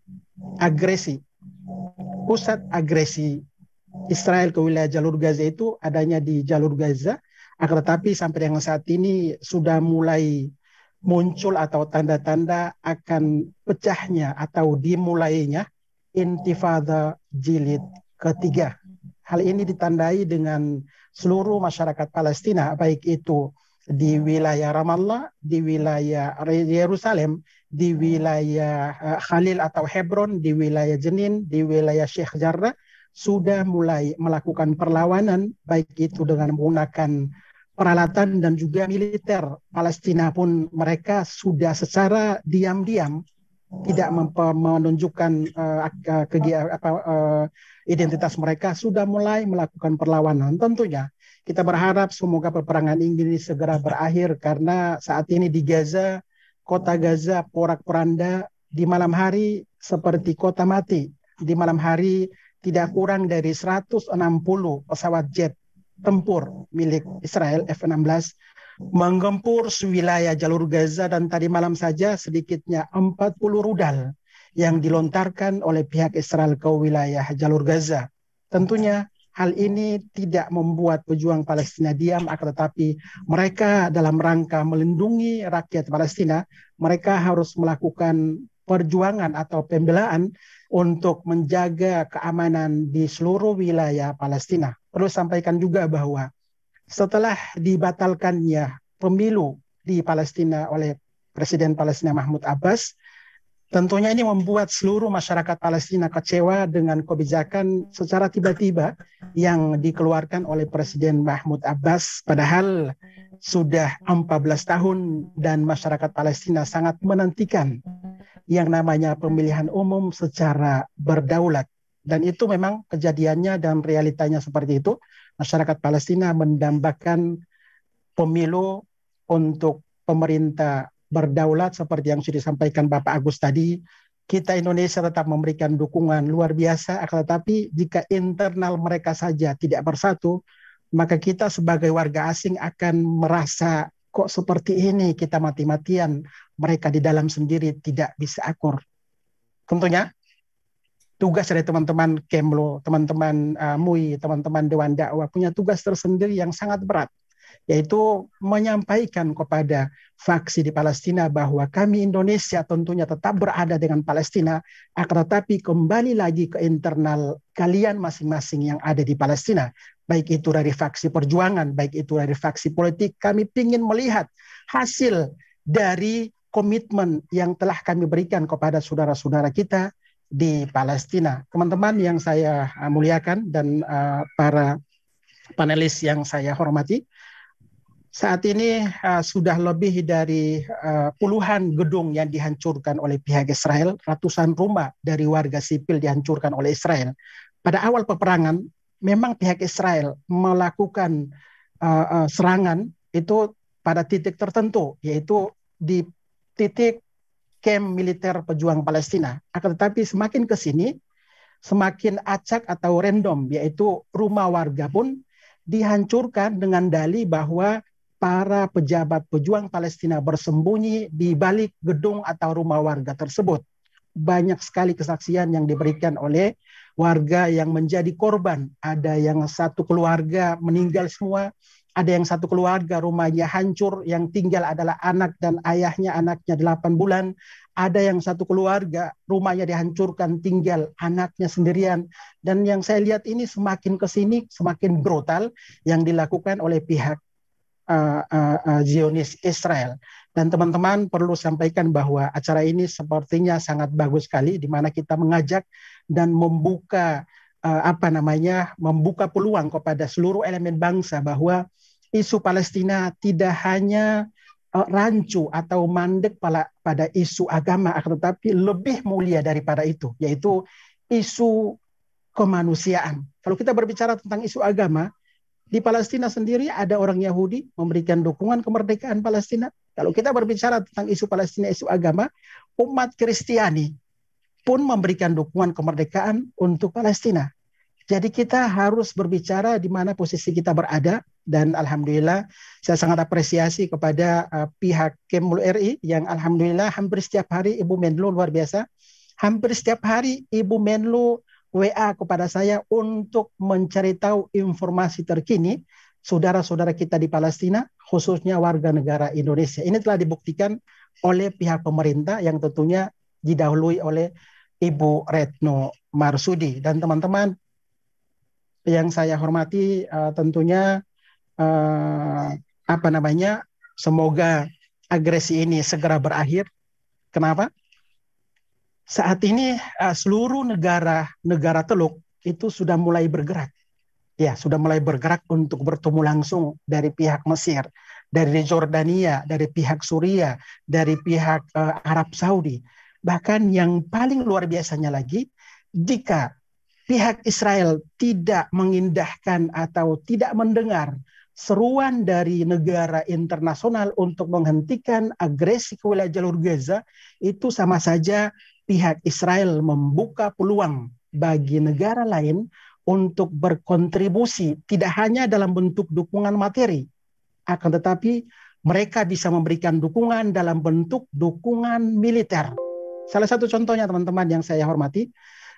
agresi Israel ke wilayah jalur Gaza itu adanya di jalur Gaza, tetapi sampai dengan saat ini sudah mulai muncul atau tanda-tanda akan pecahnya atau dimulainya Intifada jilid ketiga. Hal ini ditandai dengan seluruh masyarakat Palestina, baik itu di wilayah Ramallah, di wilayah Yerusalem, di wilayah Khalil atau Hebron, di wilayah Jenin, di wilayah Sheikh Jarrah, sudah mulai melakukan perlawanan, baik itu dengan menggunakan peralatan dan juga militer. Palestina pun mereka sudah secara diam-diam tidak menunjukkan identitas mereka, sudah mulai melakukan perlawanan. Tentunya kita berharap semoga peperangan ini segera berakhir, karena saat ini di Gaza, kota Gaza porak-poranda, di malam hari seperti kota mati. Di malam hari tidak kurang dari 160 pesawat jet tempur milik Israel F-16 menggempur wilayah jalur Gaza, dan tadi malam saja sedikitnya 40 rudal yang dilontarkan oleh pihak Israel ke wilayah jalur Gaza. Tentunya hal ini tidak membuat pejuang Palestina diam, tetapi mereka dalam rangka melindungi rakyat Palestina, mereka harus melakukan perjuangan atau pembelaan untuk menjaga keamanan di seluruh wilayah Palestina. Perlu sampaikan juga bahwa setelah dibatalkannya pemilu di Palestina oleh Presiden Palestina Mahmud Abbas, tentunya ini membuat seluruh masyarakat Palestina kecewa dengan kebijakan secara tiba-tiba yang dikeluarkan oleh Presiden Mahmud Abbas, padahal sudah 14 tahun dan masyarakat Palestina sangat menantikan yang namanya pemilihan umum secara berdaulat. Dan itu memang kejadiannya dan realitanya seperti itu. Masyarakat Palestina mendambakan pemilu untuk pemerintah berdaulat seperti yang sudah disampaikan Bapak Agus tadi. Kita Indonesia tetap memberikan dukungan luar biasa, tetapi jika internal mereka saja tidak bersatu, maka kita sebagai warga asing akan merasa kok seperti ini, kita mati-matian, mereka di dalam sendiri tidak bisa akur. Tentunya tugas dari teman-teman Kemlo, teman-teman MUI, teman-teman Dewan Dakwah punya tugas tersendiri yang sangat berat, yaitu menyampaikan kepada faksi di Palestina bahwa kami Indonesia tentunya tetap berada dengan Palestina, tetapi kembali lagi ke internal kalian masing-masing yang ada di Palestina, baik itu dari faksi perjuangan, baik itu dari faksi politik. Kami ingin melihat hasil dari komitmen yang telah kami berikan kepada saudara-saudara kita di Palestina. Teman-teman yang saya muliakan dan para panelis yang saya hormati, saat ini sudah lebih dari puluhan gedung yang dihancurkan oleh pihak Israel, ratusan rumah dari warga sipil dihancurkan oleh Israel. Pada awal peperangan, memang pihak Israel melakukan serangan itu pada titik tertentu, yaitu di titik kamp militer pejuang Palestina. Tetapi semakin ke sini, semakin acak atau random, yaitu rumah warga pun dihancurkan dengan dalih bahwa para pejabat pejuang Palestina bersembunyi di balik gedung atau rumah warga tersebut. Banyak sekali kesaksian yang diberikan oleh warga yang menjadi korban. Ada yang satu keluarga meninggal semua, ada yang satu keluarga rumahnya hancur, yang tinggal adalah anak dan ayahnya, anaknya 8 bulan. Ada yang satu keluarga rumahnya dihancurkan, tinggal anaknya sendirian. Dan yang saya lihat ini semakin kesini semakin brutal yang dilakukan oleh pihak Zionis Israel. Dan teman-teman perlu sampaikan bahwa acara ini sepertinya sangat bagus sekali, di mana kita mengajak dan membuka membuka peluang kepada seluruh elemen bangsa bahwa isu Palestina tidak hanya rancu atau mandek pada isu agama, akan tetapi lebih mulia daripada itu, yaitu isu kemanusiaan. Kalau kita berbicara tentang isu agama, di Palestina sendiri ada orang Yahudi memberikan dukungan kemerdekaan Palestina. Kalau kita berbicara tentang isu Palestina, isu agama, umat Kristiani pun memberikan dukungan kemerdekaan untuk Palestina. Jadi kita harus berbicara di mana posisi kita berada, dan alhamdulillah saya sangat apresiasi kepada pihak Kemlu RI yang alhamdulillah hampir setiap hari Ibu Menlu luar biasa. Hampir setiap hari Ibu Menlu WA kepada saya untuk mencari tahu informasi terkini saudara-saudara kita di Palestina, khususnya warga negara Indonesia. Ini telah dibuktikan oleh pihak pemerintah yang tentunya didahului oleh Ibu Retno Marsudi. Dan teman-teman yang saya hormati, tentunya semoga agresi ini segera berakhir. Kenapa? Saat ini seluruh negara Teluk itu sudah mulai bergerak. Ya, sudah mulai bergerak untuk bertemu langsung dari pihak Mesir, dari Jordania, dari pihak Suriah, dari pihak Arab Saudi. Bahkan yang paling luar biasanya lagi, jika pihak Israel tidak mengindahkan atau tidak mendengar seruan dari negara internasional untuk menghentikan agresi ke wilayah Jalur Gaza, itu sama saja pihak Israel membuka peluang bagi negara lain untuk berkontribusi, tidak hanya dalam bentuk dukungan materi, akan tetapi mereka bisa memberikan dukungan dalam bentuk dukungan militer. Salah satu contohnya teman-teman yang saya hormati,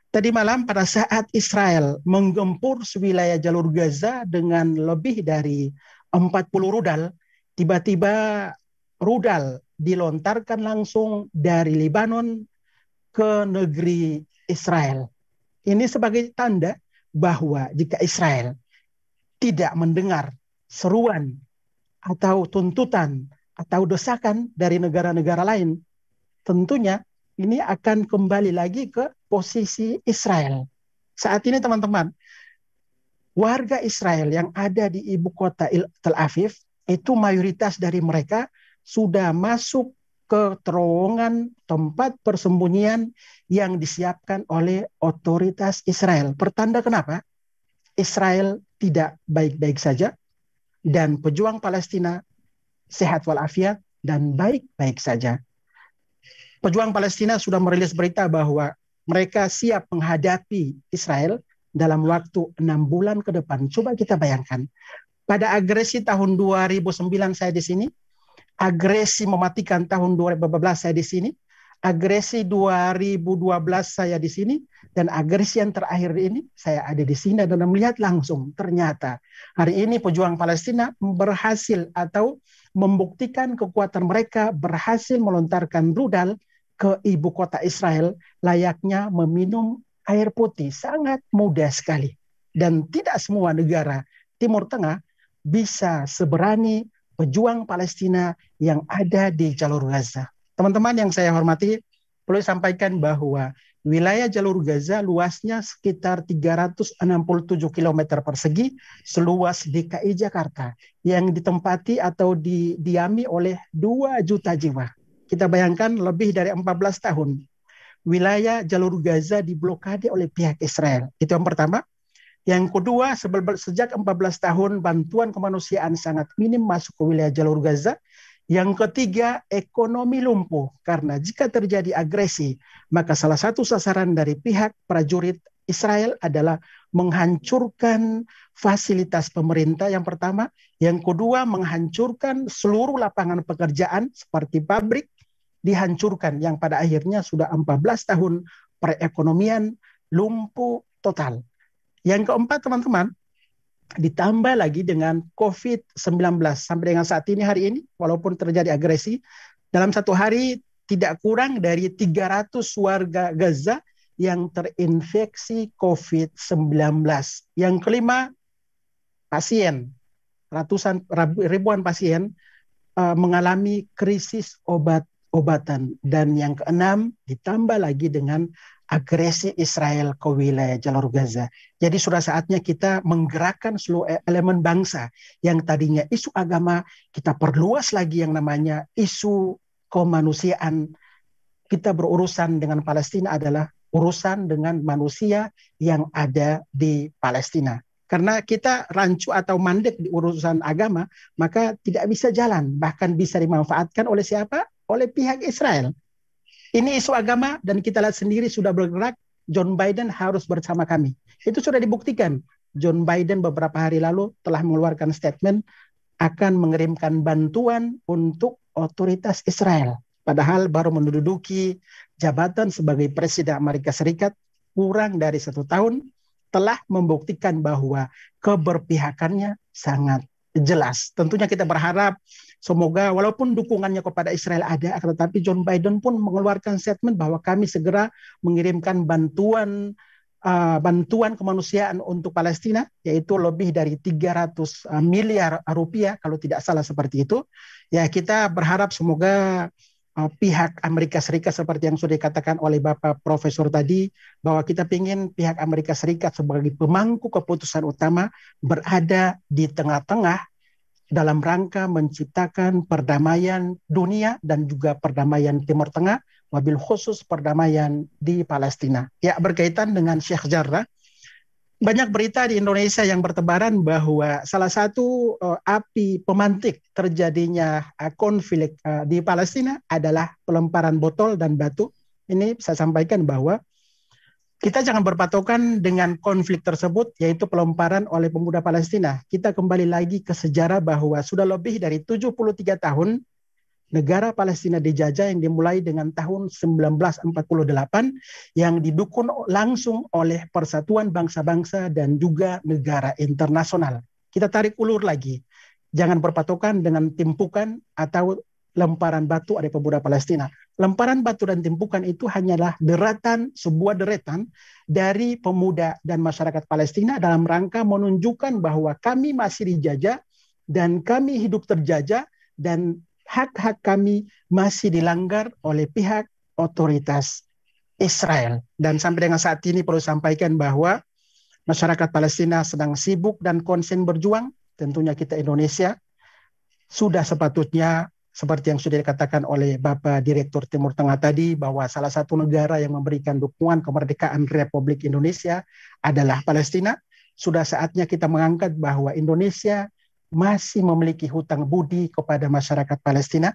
tadi malam pada saat Israel menggempur wilayah Jalur Gaza dengan lebih dari 40 rudal, tiba-tiba rudal dilontarkan langsung dari Lebanon ke negeri Israel. Ini sebagai tanda bahwa jika Israel tidak mendengar seruan atau tuntutan atau desakan dari negara-negara lain, tentunya ini akan kembali lagi ke posisi Israel. Saat ini teman-teman, warga Israel yang ada di ibu kota Tel Aviv, itu mayoritas dari mereka sudah masuk ke terowongan tempat persembunyian yang disiapkan oleh otoritas Israel. Pertanda kenapa Israel tidak baik-baik saja dan pejuang Palestina sehat walafiat dan baik-baik saja. Pejuang Palestina sudah merilis berita bahwa mereka siap menghadapi Israel dalam waktu 6 bulan ke depan. Coba kita bayangkan, pada agresi tahun 2009 saya di sini, agresi mematikan tahun 2014 saya di sini, agresi 2012 saya di sini, dan agresi yang terakhir ini saya ada di sini dan melihat langsung ternyata hari ini pejuang Palestina berhasil atau membuktikan kekuatan mereka, berhasil melontarkan rudal ke ibu kota Israel layaknya meminum air putih, sangat mudah sekali. Dan tidak semua negara Timur Tengah bisa seberani pejuang Palestina yang ada di Jalur Gaza. Teman-teman yang saya hormati, perlu sampaikan bahwa wilayah Jalur Gaza luasnya sekitar 367 km persegi, seluas DKI Jakarta, yang ditempati atau didiami oleh 2 juta jiwa. Kita bayangkan lebih dari 14 tahun wilayah Jalur Gaza diblokade oleh pihak Israel. Itu yang pertama. Yang kedua, sejak 14 tahun bantuan kemanusiaan sangat minim masuk ke wilayah Jalur Gaza. Yang ketiga, ekonomi lumpuh. Karena jika terjadi agresi, maka salah satu sasaran dari pihak prajurit Israel adalah menghancurkan fasilitas pemerintah yang pertama, yang kedua menghancurkan seluruh lapangan pekerjaan seperti pabrik dihancurkan yang pada akhirnya sudah 14 tahun perekonomian lumpuh total. Yang keempat teman-teman, ditambah lagi dengan COVID-19 sampai dengan saat ini hari ini walaupun terjadi agresi, dalam satu hari tidak kurang dari 300 warga Gaza yang terinfeksi COVID-19. Yang kelima, pasien, ribuan pasien mengalami krisis obat-obatan. Dan yang keenam, ditambah lagi dengan agresi Israel ke wilayah jalur Gaza. Jadi sudah saatnya kita menggerakkan seluruh elemen bangsa yang tadinya isu agama, kita perluas lagi yang namanya isu kemanusiaan. Kita berurusan dengan Palestina adalah urusan dengan manusia yang ada di Palestina. Karena kita rancu atau mandek di urusan agama, maka tidak bisa jalan, bahkan bisa dimanfaatkan oleh siapa? Oleh pihak Israel. Ini isu agama dan kita lihat sendiri sudah bergerak, John Biden harus bersama kami. Itu sudah dibuktikan. John Biden beberapa hari lalu telah mengeluarkan statement akan mengirimkan bantuan untuk otoritas Israel. Padahal baru menduduki jabatan sebagai Presiden Amerika Serikat kurang dari 1 tahun, telah membuktikan bahwa keberpihakannya sangat jelas. Tentunya kita berharap semoga walaupun dukungannya kepada Israel ada, tetapi John Biden pun mengeluarkan statement bahwa kami segera mengirimkan bantuan kemanusiaan untuk Palestina, yaitu lebih dari 300 miliar rupiah kalau tidak salah seperti itu. Ya, kita berharap semoga pihak Amerika Serikat seperti yang sudah dikatakan oleh Bapak Profesor tadi, bahwa kita ingin pihak Amerika Serikat sebagai pemangku keputusan utama berada di tengah-tengah dalam rangka menciptakan perdamaian dunia dan juga perdamaian Timur Tengah, wabil khusus perdamaian di Palestina. Ya, berkaitan dengan Sheikh Jarrah, banyak berita di Indonesia yang bertebaran bahwa salah satu api pemantik terjadinya konflik di Palestina adalah pelemparan botol dan batu. Ini saya sampaikan bahwa kita jangan berpatokan dengan konflik tersebut, yaitu pelemparan oleh pemuda Palestina. Kita kembali lagi ke sejarah bahwa sudah lebih dari 73 tahun negara Palestina dijajah yang dimulai dengan tahun 1948 yang didukung langsung oleh Persatuan Bangsa-Bangsa dan juga negara internasional. Kita tarik ulur lagi. Jangan berpatokan dengan timpukan atau lemparan batu oleh pemuda Palestina. Lemparan batu dan timpukan itu hanyalah sebuah deretan dari pemuda dan masyarakat Palestina dalam rangka menunjukkan bahwa kami masih dijajah dan kami hidup terjajah dan hak-hak kami masih dilanggar oleh pihak otoritas Israel. Dan sampai dengan saat ini perlu sampaikan bahwa masyarakat Palestina sedang sibuk dan konsen berjuang. Tentunya kita Indonesia sudah sepatutnya seperti yang sudah dikatakan oleh Bapak Direktur Timur Tengah tadi, bahwa salah satu negara yang memberikan dukungan kemerdekaan Republik Indonesia adalah Palestina. Sudah saatnya kita mengangkat bahwa Indonesia masih memiliki hutang budi kepada masyarakat Palestina.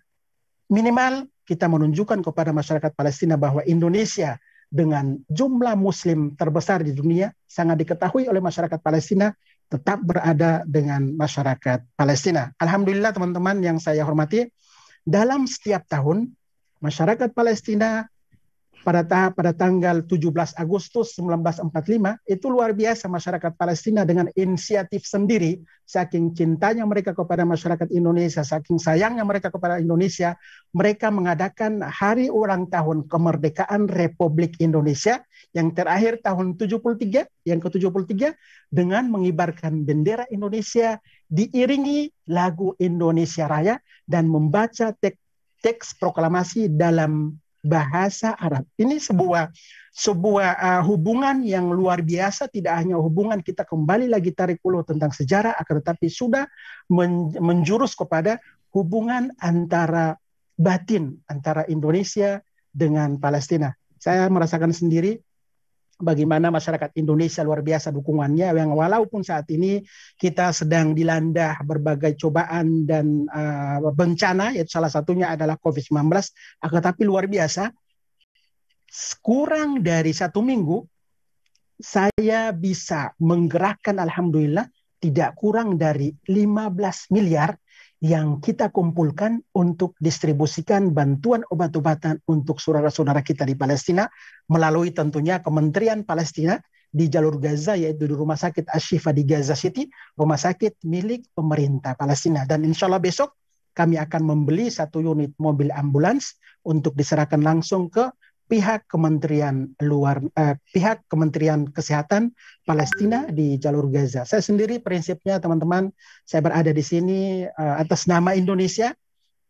Minimal kita menunjukkan kepada masyarakat Palestina bahwa Indonesia dengan jumlah muslim terbesar di dunia sangat diketahui oleh masyarakat Palestina, tetap berada dengan masyarakat Palestina. Alhamdulillah teman-teman yang saya hormati, dalam setiap tahun masyarakat Palestina pada tanggal 17 Agustus 1945 itu luar biasa, masyarakat Palestina dengan inisiatif sendiri, saking cintanya mereka kepada masyarakat Indonesia, saking sayangnya mereka kepada Indonesia, mereka mengadakan hari ulang tahun kemerdekaan Republik Indonesia yang terakhir tahun 73, yang ke-73, dengan mengibarkan bendera Indonesia diiringi lagu Indonesia Raya dan membaca teks proklamasi dalam bahasa Arab. Ini sebuah hubungan yang luar biasa, tidak hanya hubungan kita kembali lagi tarik ulur tentang sejarah, akan tetapi sudah menjurus kepada hubungan antara batin antara Indonesia dengan Palestina. Saya merasakan sendiri bagaimana masyarakat Indonesia luar biasa dukungannya, yang walaupun saat ini kita sedang dilanda berbagai cobaan dan bencana, yaitu salah satunya adalah COVID-19, akan tapi luar biasa, kurang dari 1 minggu saya bisa menggerakkan alhamdulillah tidak kurang dari 15 miliar yang kita kumpulkan untuk distribusikan bantuan obat-obatan untuk saudara-saudara kita di Palestina melalui tentunya Kementerian Palestina di jalur Gaza, yaitu di Rumah Sakit Ashifa di Gaza City, rumah sakit milik pemerintah Palestina. Dan insya Allah besok kami akan membeli 1 unit mobil ambulans untuk diserahkan langsung ke pihak Kementerian Kesehatan Palestina di jalur Gaza. Saya sendiri prinsipnya teman-teman, saya berada di sini atas nama Indonesia.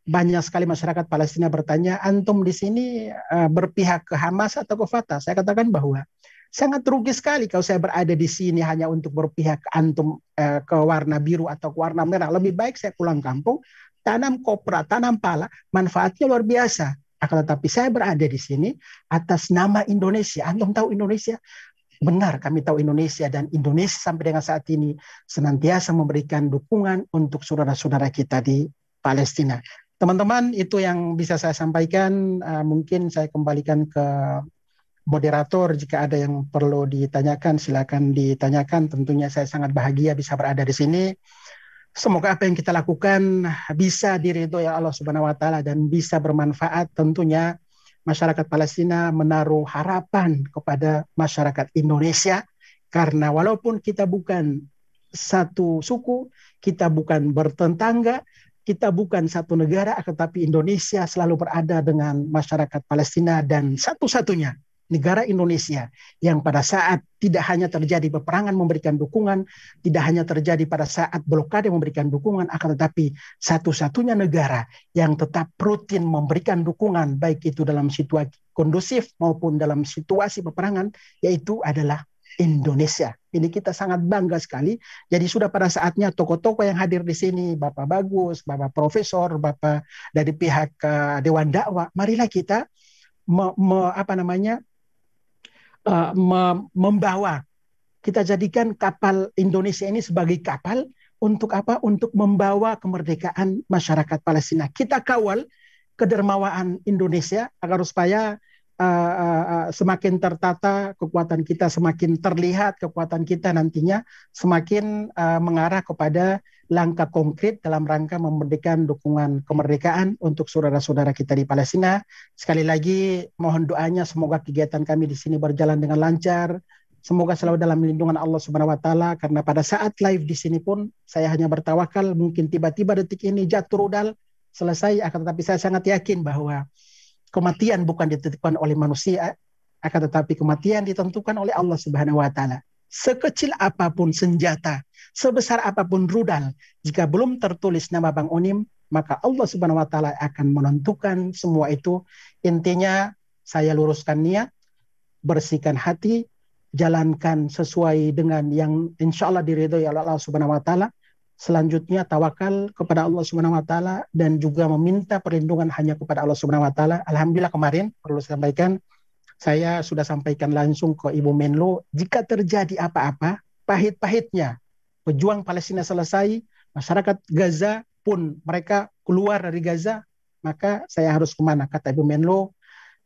Banyak sekali masyarakat Palestina bertanya, antum di sini berpihak ke Hamas atau ke Fatah? Saya katakan bahwa sangat rugi sekali kalau saya berada di sini hanya untuk berpihak ke antum ke warna biru atau ke warna merah. Lebih baik saya pulang kampung, tanam kopra, tanam pala, manfaatnya luar biasa. Akan tetapi saya berada di sini atas nama Indonesia. Antum tahu Indonesia? Benar, kami tahu Indonesia, dan Indonesia sampai dengan saat ini senantiasa memberikan dukungan untuk saudara-saudara kita di Palestina. Teman-teman, itu yang bisa saya sampaikan. Mungkin saya kembalikan ke moderator. Jika ada yang perlu ditanyakan, silakan ditanyakan. Tentunya saya sangat bahagia bisa berada di sini. Semoga apa yang kita lakukan bisa diridhoi Allah Subhanahu wa taala dan bisa bermanfaat. Tentunya masyarakat Palestina menaruh harapan kepada masyarakat Indonesia, karena walaupun kita bukan satu suku, kita bukan bertetangga, kita bukan satu negara, tetapi Indonesia selalu berada dengan masyarakat Palestina, dan satu-satunya negara Indonesia yang pada saat tidak hanya terjadi peperangan memberikan dukungan, tidak hanya terjadi pada saat blokade memberikan dukungan, akan tetapi satu-satunya negara yang tetap rutin memberikan dukungan, baik itu dalam situasi kondusif maupun dalam situasi peperangan, yaitu adalah Indonesia. Ini kita sangat bangga sekali. Jadi sudah pada saatnya tokoh-tokoh yang hadir di sini, Bapak Bagus, Bapak Profesor, Bapak dari pihak Dewan Dakwah, marilah kita membawa, kita jadikan kapal Indonesia ini sebagai kapal untuk apa? Untuk membawa kemerdekaan masyarakat Palestina. Kita kawal kedermawaan Indonesia agar supaya semakin tertata kekuatan kita, semakin terlihat kekuatan kita nantinya, semakin mengarah kepada langkah konkret dalam rangka memberikan dukungan kemerdekaan untuk saudara-saudara kita di Palestina. Sekali lagi mohon doanya semoga kegiatan kami di sini berjalan dengan lancar. Semoga selalu dalam lindungan Allah Subhanahu wa taala, karena pada saat live di sini pun saya hanya bertawakal, mungkin tiba-tiba detik ini jatuh rudal selesai, akan tetapi saya sangat yakin bahwa kematian bukan ditentukan oleh manusia, akan tetapi kematian ditentukan oleh Allah Subhanahu wa taala. Sekecil apapun senjata, sebesar apapun rudal, jika belum tertulis nama Bang Onim, maka Allah Subhanahu wa taala akan menentukan semua itu. Intinya saya luruskan niat, bersihkan hati, jalankan sesuai dengan yang insya Allah diridhoi oleh Allah Subhanahu wa taala. Selanjutnya tawakal kepada Allah Subhanahu wa taala dan juga meminta perlindungan hanya kepada Allah Subhanahu wa taala. Alhamdulillah kemarin perlu saya sampaikan, saya sudah sampaikan langsung ke Ibu Menlo, jika terjadi apa-apa, pahit-pahitnya pejuang Palestina selesai, masyarakat Gaza pun mereka keluar dari Gaza, maka saya harus kemana? Kata Ibu Menlo,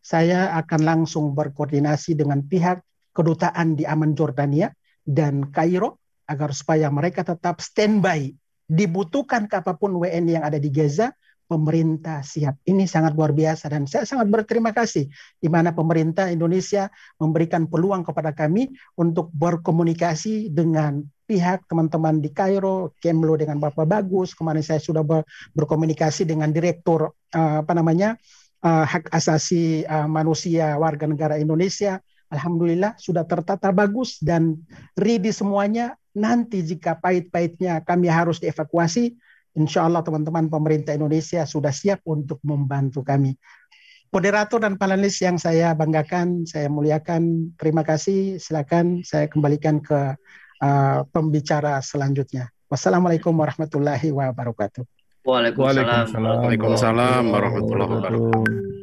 saya akan langsung berkoordinasi dengan pihak kedutaan di Amman Jordania dan Kairo, agar supaya mereka tetap standby. Dibutuhkan apapun WNI yang ada di Gaza, pemerintah siap. Ini sangat luar biasa dan saya sangat berterima kasih di mana pemerintah Indonesia memberikan peluang kepada kami untuk berkomunikasi dengan pihak teman-teman di Kairo, Kemlo dengan Bapak Bagus. Kemarin saya sudah berkomunikasi dengan Direktur Hak Asasi Manusia Warga Negara Indonesia. Alhamdulillah sudah tertata bagus dan ready semuanya. Nanti jika pahit-pahitnya kami harus dievakuasi, insya Allah teman-teman pemerintah Indonesia sudah siap untuk membantu kami. Moderator dan panelis yang saya banggakan, saya muliakan, terima kasih. Silakan saya kembalikan ke pembicara selanjutnya. Wassalamualaikum warahmatullahi wabarakatuh. Waalaikumsalam. Waalaikumsalam warahmatullahi wabarakatuh.